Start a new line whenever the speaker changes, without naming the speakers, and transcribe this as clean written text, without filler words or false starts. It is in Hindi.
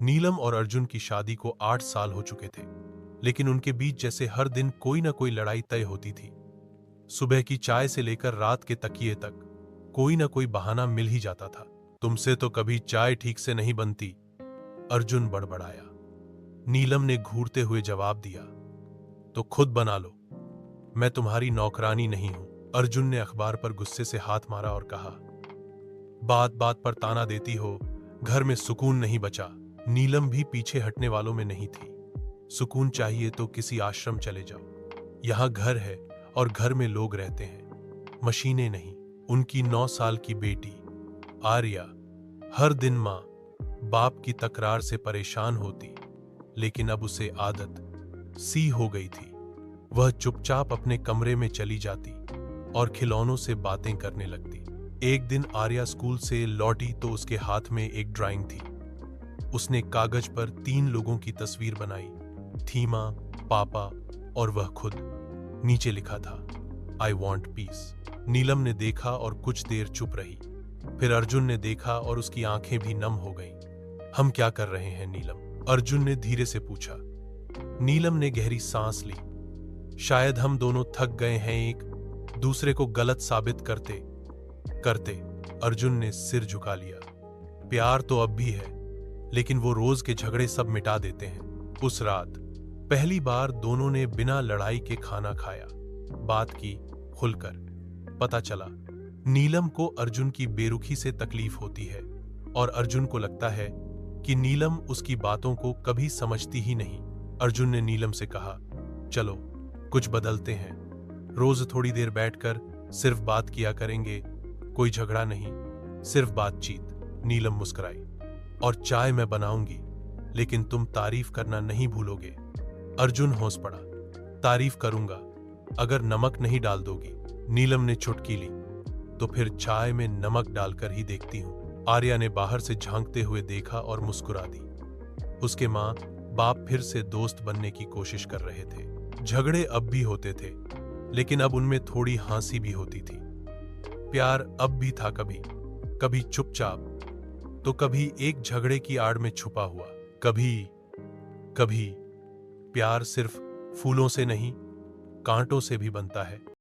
नीलम और अर्जुन की शादी को 8 साल हो चुके थे, लेकिन उनके बीच जैसे हर दिन कोई ना कोई लड़ाई तय होती थी। सुबह की चाय से लेकर रात के तकिए तक कोई ना कोई बहाना मिल ही जाता था। तुमसे तो कभी चाय ठीक से नहीं बनती, अर्जुन बड़बड़ाया। नीलम ने घूरते हुए जवाब दिया, तो खुद बना लो, मैं तुम्हारी नौकरानी नहीं हूं। अर्जुन ने अखबार पर गुस्से से हाथ मारा और कहा, बात बात पर ताना देती हो, घर में सुकून नहीं बचा। नीलम भी पीछे हटने वालों में नहीं थी। सुकून चाहिए तो किसी आश्रम चले जाओ, यहां घर है और घर में लोग रहते हैं, मशीनें नहीं। उनकी 9 साल की बेटी आर्या हर दिन मां बाप की तकरार से परेशान होती, लेकिन अब उसे आदत सी हो गई थी। वह चुपचाप अपने कमरे में चली जाती और खिलौनों से बातें करने लगती। एक दिन आर्या स्कूल से लौटी तो उसके हाथ में एक ड्राइंग थी। उसने कागज पर 3 लोगों की तस्वीर बनाई थी, मां, पापा और वह खुद। नीचे लिखा था, आई वॉन्ट पीस। नीलम ने देखा और कुछ देर चुप रही। फिर अर्जुन ने देखा और उसकी आंखें भी नम हो गईं। हम क्या कर रहे हैं नीलम? अर्जुन ने धीरे से पूछा। नीलम ने गहरी सांस ली। शायद हम दोनों थक गए हैं एक दूसरे को गलत साबित करते करते। अर्जुन ने सिर झुका लिया। प्यार तो अब भी है, लेकिन वो रोज के झगड़े सब मिटा देते हैं। उस रात पहली बार दोनों ने बिना लड़ाई के खाना खाया, बात की खुलकर। पता चला नीलम को अर्जुन की बेरुखी से तकलीफ होती है और अर्जुन को लगता है कि नीलम उसकी बातों को कभी समझती ही नहीं। अर्जुन ने नीलम से कहा, चलो कुछ बदलते हैं, रोज थोड़ी देर बैठकर सिर्फ बात किया करेंगे, कोई झगड़ा नहीं, सिर्फ बातचीत। नीलम मुस्कुराई, और चाय मैं बनाऊंगी, लेकिन तुम तारीफ करना नहीं भूलोगे। अर्जुन हंस पड़ा, तारीफ करूंगा, अगर नमक नहीं डाल दोगी। नीलम ने चुटकी ली, तो फिर चाय में नमक डालकर ही देखती हूं। आर्या ने बाहर से झांकते हुए देखा और मुस्कुरा दी। उसके मां बाप फिर से दोस्त बनने की कोशिश कर रहे थे। झगड़े अब भी होते थे, लेकिन अब उनमें थोड़ी हंसी भी होती थी। प्यार अब भी था, कभी कभी चुपचाप, तो कभी एक झगड़े की आड़ में छुपा हुआ। कभी कभी प्यार सिर्फ फूलों से नहीं, कांटों से भी बनता है।